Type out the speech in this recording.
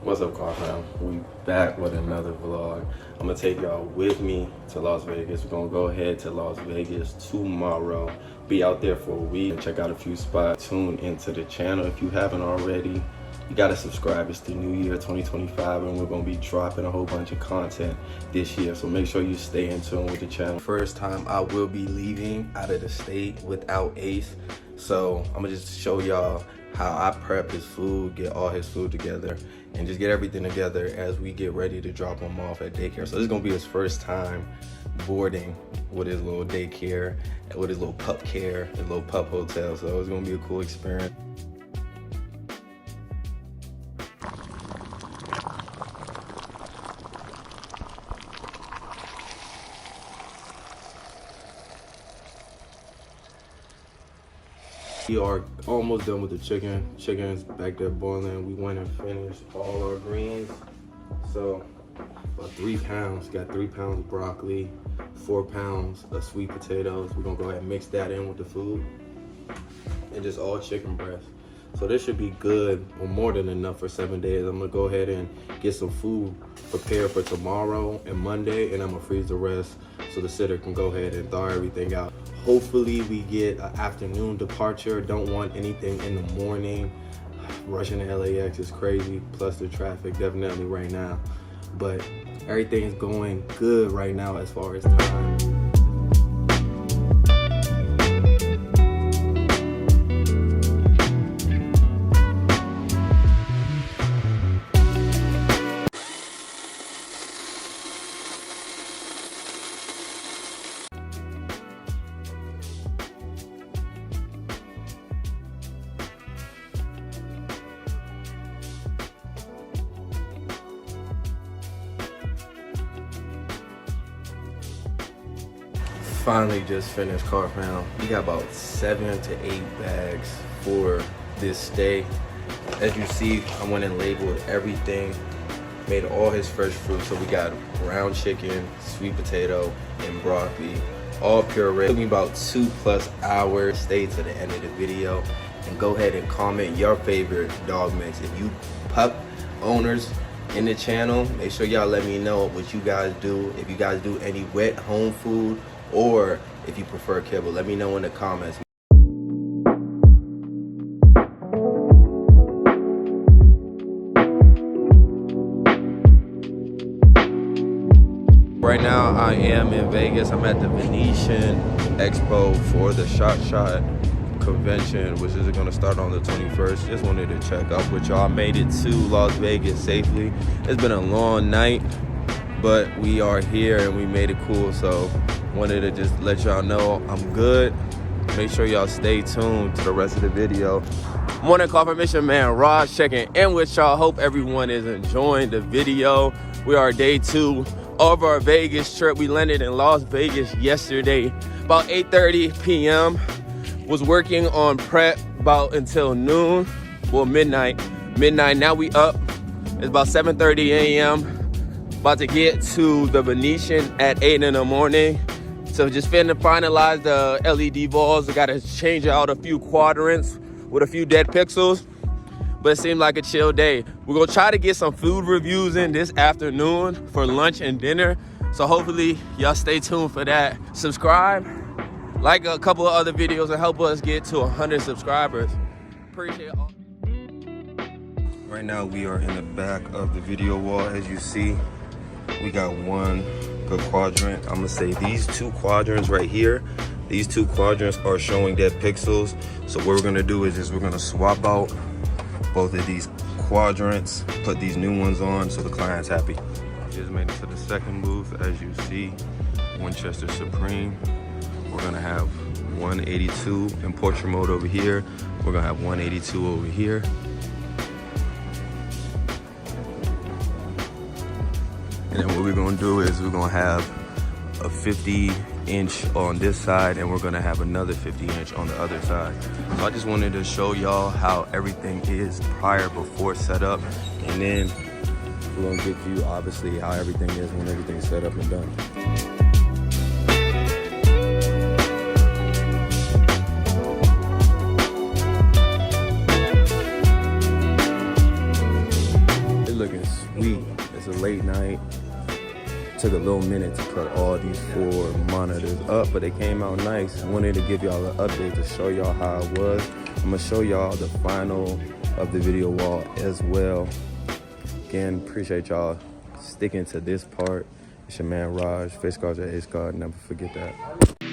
What's up, car fam? We back with another vlog. I'm gonna take y'all with me to Las Vegas. We're gonna go ahead to Las Vegas tomorrow. Be out there for a week and check out a few spots. Tune into the channel if you haven't already. You gotta subscribe. It's the new year 2025 and we're gonna be dropping a whole bunch of content this year. So make sure you stay in tune with the channel. First time I will be leaving out of the state without Ace. So I'm gonna just show y'all how I prep his food, get all his food together, and just get everything together as we get ready to drop him off at daycare. So this is gonna be his first time boarding with his little daycare, with his little pup care, his little pup hotel. So it's gonna be a cool experience. We are almost done with the chicken. Chicken's back there boiling. We went and finished all our greens. So about 3 pounds. Got 3 pounds of broccoli, 4 pounds of sweet potatoes. We're gonna go ahead and mix that in with the food. And just all chicken breast. So this should be good, or more than enough for 7 days. I'm gonna go ahead and get some food prepared for tomorrow and Monday, and I'm gonna freeze the rest so the sitter can go ahead and thaw everything out. Hopefully we get an afternoon departure. Don't want anything in the morning. Rushing to LAX is crazy, plus the traffic definitely right now. But everything's going good right now as far as time. Finally just finished car fam. We got about 7 to 8 bags for this stay. As you see, I went and labeled everything, made all his fresh fruit. So we got ground chicken, sweet potato, and broccoli, all pureed. It took me about 2+ hours. Stay to the end of the video and go ahead and comment your favorite dog mix. If you pup owners in the channel, make sure y'all let me know what you guys do. If you guys do any wet home food, or if you prefer kibble, let me know in the comments. Right now I am in Vegas. I'm at the Venetian Expo for the Shot convention, which is going to start on the 21st. Just wanted to check up with y'all. Made it to Las Vegas safely. It's been a long night, but we are here and we made it cool. So wanted to just let y'all know I'm good. Make sure y'all stay tuned to the rest of the video. Morning confirmation man Raj checking in with y'all. Hope everyone is enjoying the video. We are day 2 of our Vegas trip. We landed in Las Vegas yesterday about 8:30 p.m. Was working on prep about until noon, well midnight. Now we up. It's about 7:30 a.m. About to get to the Venetian at 8 in the morning. So just finna finalize the LED balls. I gotta change out a few quadrants with a few dead pixels, but it seemed like a chill day. We're gonna try to get some food reviews in this afternoon for lunch and dinner. So hopefully y'all stay tuned for that. Subscribe, like a couple of other videos, and help us get to 100 subscribers. Appreciate it all. Right now we are in the back of the video wall. As you see, we got one good quadrant. I'm gonna say these 2 quadrants right here, these 2 quadrants are showing dead pixels. So what we're gonna do is we're gonna swap out both of these quadrants, put these new ones on so the client's happy. Just made it to the second booth. As you see, Winchester Supreme. We're gonna have 182 in portrait mode over here. We're gonna have 182 over here. And then what we're gonna do is we're gonna have a 50-inch on this side, and we're gonna have another 50-inch on the other side. So I just wanted to show y'all how everything is before setup, and then we're gonna give you obviously how everything is when everything's set up and done. It's looking sweet. It's a late night. Took a little minute to put all these 4 monitors up, but they came out nice. Wanted to give y'all an update to show y'all how it was. I'm gonna show y'all the final of the video wall as well. Again, appreciate y'all sticking to this part. It's your man Raj, Face Guard, your Ace Guard. Never forget that.